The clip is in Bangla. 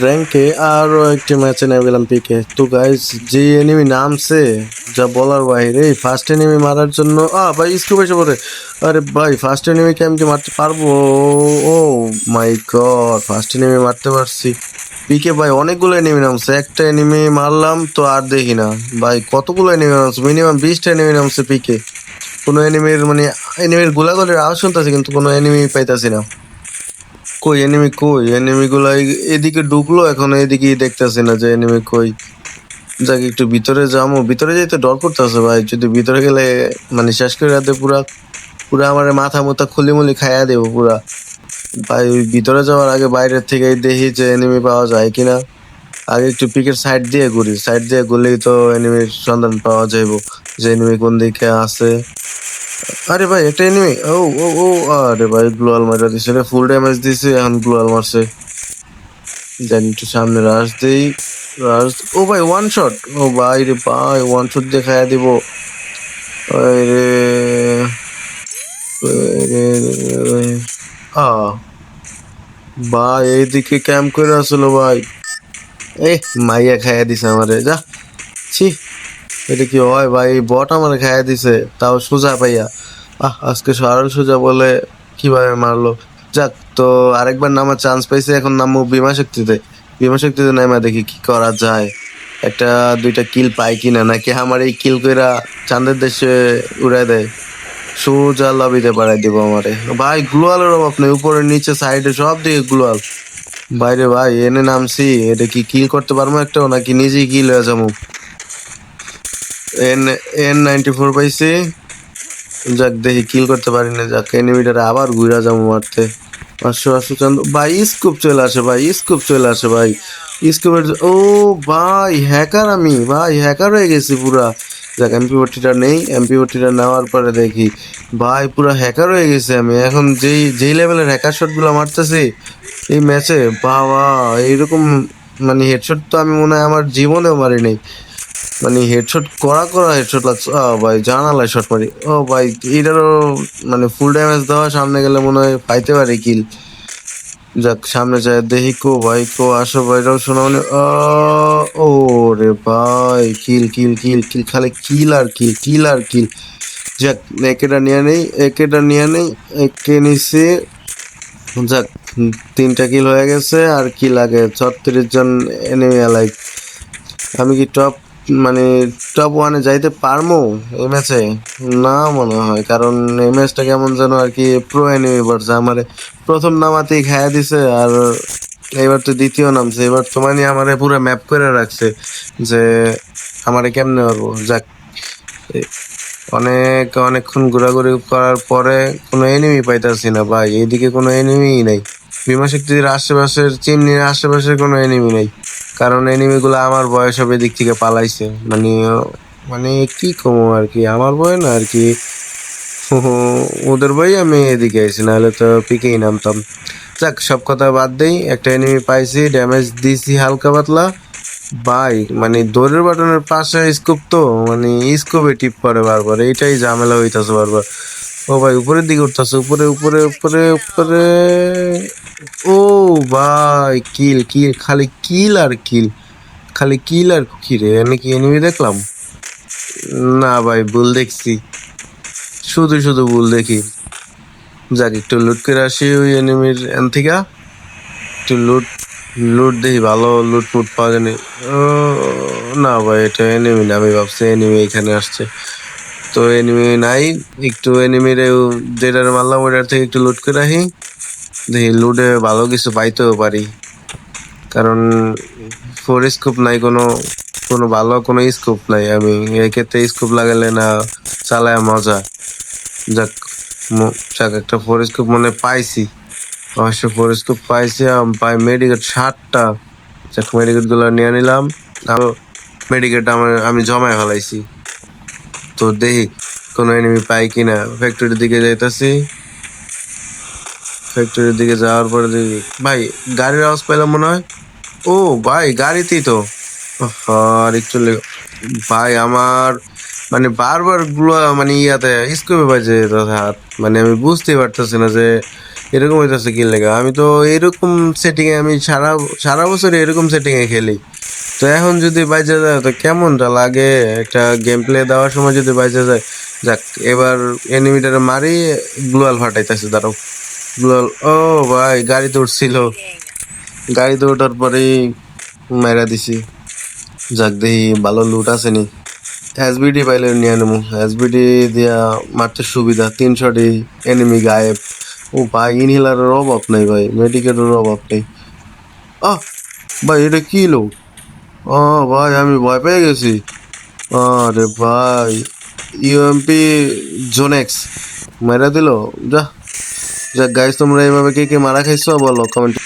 র্যাঙ্কে আরো একটি ম্যাচে নেমে গেলাম পিকে। তো গাইস, যে এনিমি নামছে যা বলার বাইরে। ফার্স্ট এনিমি মারার জন্য ভাই স্কুপ এসে পড়ে। আরে ভাই, ফার্স্ট এনিমিকে আমি কি মারতে পারবো? ও মাই গড, ফার্স্ট এনিমি মারতে পারছি। পিকে ভাই অনেকগুলো এনিমি নামছে, একটা এনিমি মারলাম তো আর দেখি না। ভাই কতগুলো এনিমি নামছে, মিনিমাম 20টা এনিমি নামছে পিকে। কোনো এনিমির মানে এনিমির গোলাগুলির আওয়াজ শুনতেছি কিন্তু কোনো এনিমি পাইতাছি না। কই এনিমি, কই এনিমি গুলা এদিকে ঢুকলো, এখন এদিকে দেখতেছি না যে এনিমি কই। যাক একটু ভিতরে যাবো, ভিতরে যেতে ডর করতেছে ভাই। যদি ভিতরে গেলে মানে শেষ করে রাতে পুরা পুরা আমার মাথা মুথা খুলিমুলি খাইয়া দেবো পুরা। ভাই ওই ভিতরে যাওয়ার আগে বাইরের থেকে দেখি যে এনিমি পাওয়া যায় কিনা। আগে একটু পিকের সাইড দিয়ে ঘুরি, সাইড দিয়ে ঘুরলেই তো এনিমির সন্ধান পাওয়া যাইব যে এনিমি কোন দিকে আছে। আরে ভাই একটা এনিমি, ও ও ও আরে ভাই গ্লোয়াল মারা দিছে রে, ফুল ড্যামেজ দিছে, এখন গ্লোয়াল মারছে। দেন একটু সামনে রাশ দেই, রাশ। ও ভাই ওয়ান শট, ও ভাই রে ভাই ওয়ান শট দিয়ে খাইয়া দিব। ওই রে ওই রে, ওই। আ ভাই এইদিকে ক্যাম্প করে আসলো ভাই। এ মাইয়া খাইয়া দিছে আমারে, যা। ছি, এটা কি হয় ভাই? বট আমারে খাইয়া দিছে, তাও সোজা পাইয়া। আজকে সরল সোজা বলে কিভাবে মারলো। যাক, তো আরেকবার নামার চান্স পাইছে, এখন নামবো বিমা শক্তিতে। বিমা শক্তিতে নামা দেখি কি করা যায়। একটা দুইটা কিল পাই কিনা, নাকি আমার এই কিল কইরা চাঁদের দেশে উড়াই দেয়। সোজা লবিতে পাঠাই দিব আমারে। ভাই গ্লোয়ালের অভাব নেই, উপরে নিচে সাইডে সব দিকে গ্লোয়াল। বাইরে ভাই এনে নামছি, এটা কি কিল করতে পারবো একটাও, নাকি নিজেই কিল হয়ে যাবো? এন N94 পাইছি। যাক দেখি কিল করতে পারি না, যাক এনিমিটারে আবার ঘুরা যাবো মারতে। 500 চান্দ ভাই, স্কুপ চলে আসে ভাই, স্কুপ চলে আসে ভাই। স্কুপের ও ভাই হ্যাকার, আমি ভাই হ্যাকার হয়ে গেছি পুরা। যাক MP40টা নেই, MP40টা নেওয়ার পরে দেখি ভাই পুরা হ্যাকার হয়ে গেছে আমি এখন। যেই যেই লেভেলের হ্যাকার শট গুলো মারতেছি এই ম্যাচে, বাবা এইরকম মানে হেডশট তো আমি মনে হয় আমার জীবনেও মারি নাই। মানে হেডশট করা করা হেডশট লাগছে। ভাই জানালায় শট মারি, ও ভাই এটারও মানে ফুল ড্যামেজ দেওয়া, সামনে গেলে মনে হয় পাইতে পারি কিল। যাক সামনে যায় দেখি, কো ভাই কো আসো ভাইরাও শোনা মানে। ও রে ভাই, কিল কিল কিল কিল, খালি কিল আর কিল, কিল আর কিল। যাক একেটা নিয়ে নেই, একেটা নিয়ে নেই, একে নিছি। যাক 3টা কিল হয়ে গেছে, আর কি লাগে? 36 জন এনিমি অ্যালাইভ। আমি কি টপ মানে টপ ওয়ানে যাইতে পারবো এই ম্যাচে? না মনে হয়, কারণ এই ম্যাচটা কেমন যেন আর কি প্রো এনিমি পড়ছে আমারে। প্রথম নামাতেই খাইয়া দিছে, আর এবার তো দ্বিতীয় নামছে। এবার তো মানে আমারে পুরো ম্যাপ করে রাখছে যে আমারে কেমনে পারবো। যাক এ- অনেকক্ষণ ঘোরাঘুরি করার পরে কোনো এনিমি পাইতাছি না ভাই, এইদিকে কোনো এনিমিই নাই। বিমা শক্তির আশেপাশের, চিমনির আশেপাশের কোনো এনিমি নাই, কারণ এনিমি গুলো আমার বয়স হবে দিক থেকে পালাইছে। মানে মানে কি কমো আর কি, আমার বয় না আর কি। ওদের বই আমি এদিকে আইছি, নাহলে তো পিকেই নামতাম। যাক সব কথা বাদ দেই, একটা এনিমি পাইছি, ড্যামেজ দিছি হালকা পাতলা। ভাই মানে দৌড়ের বাটনের পাশে স্কোপ, তো মানে স্কোপে টিপ করে বারবার, এইটাই ঝামেলা হইতাছে বারবার। ও ভাই উপরের দিকে উঠতেছে, উপরে উপরে উপরে উপরে। ও ভাই কিল কিল, খালি কিল আর কিল, খালি কিল আর কি রে, আমি কি এনিমি দেখলাম? না ভাই ভুল দেখছি, শুধু শুধু ভুল দেখি। যাক একটু লুট করে আসি ওই এনিমির এন থেকে। একটু লুট লুট দেখি, ভালো লুট ফুট পাওয়া যায়নি। ও না ভাই, এটা এনিমি না, আমি ভাবছি এনিমি এখানে আসছে। তো এনিমি নাই। একটু এনিমির যেটার মারলাম ওইটার থেকে একটু লুট করে রাখি, দেখি লুটে ভালো কিছু পাইতেও পারি। কারণ ফোর স্কোপ নাই, কোনো কোনো ভালো কোনো স্কোপ নাই। আমি এক্ষেত্রে স্কোপ লাগালে না চালায় মজা। যাক যাক একটা ফোর স্কোপ মনে হয় পাইছি, অবশ্য ফোর স্কোপ পাইছি। পাই মেডিকেট 60টা। যাক মেডিকেট গুলো নিয়ে নিলাম। আর মেডিকেট আমি জমায় ফেলাইছি। তো দেখি কোনো এনিমি পাই কিনা। ফ্যাক্টরির দিকে যাইতাছি, ফ্যাক্টরির দিকে যাওয়ার পরে দেখি ভাই গাড়ির আওয়াজ পেলাম মনে হয়। ও ভাই গাড়িতেই তো। আর একটু ভাই আমার মানে বারবার গুলো মানে ইয়াতে স্কোপে বাজে হাত, মানে আমি বুঝতেই পারতেছি না যে এরকম হইতেছে কি লেগে? আমি তো এরকম সেটিং এ আমি সারা সারা বছর এরকম সেটিং এ খেলি। তো এখন যদি বাইচা যায় তো কেমনটা লাগে? একটা গেম প্লে দেওয়ার সময় যদি বাইচা যায়, যাক এবার এনিমিটারে মারি, গ্লোয়াল ফাটাইতেছে, দাঁড়াও। গ্লোয়াল, ও ভাই গাড়িতে উঠছিল, গাড়িতে ওঠার পরেই মাইরা দিছি। যাক দেখি ভালো লুট আছে নি। এসবিডি পাইলে নিয়ে নেবো, এসবিডি দিয়া মারতে সুবিধা, 3 শটই এনিমি গায়েব। ও ভাই ইনহেলারের অভাব নেই ভাই, মেডিকেটের অভাব নেই। আহ ভাই এটা কি লো? ও ভাই আমি ভয় পেয়ে গেছি। আরে ভাই ইউএমপি জোনেক্স মেরা দিল। যা যাক গাইস, তোমরা এইভাবে কে কে মারা খাইছো বলো কমেন্ট।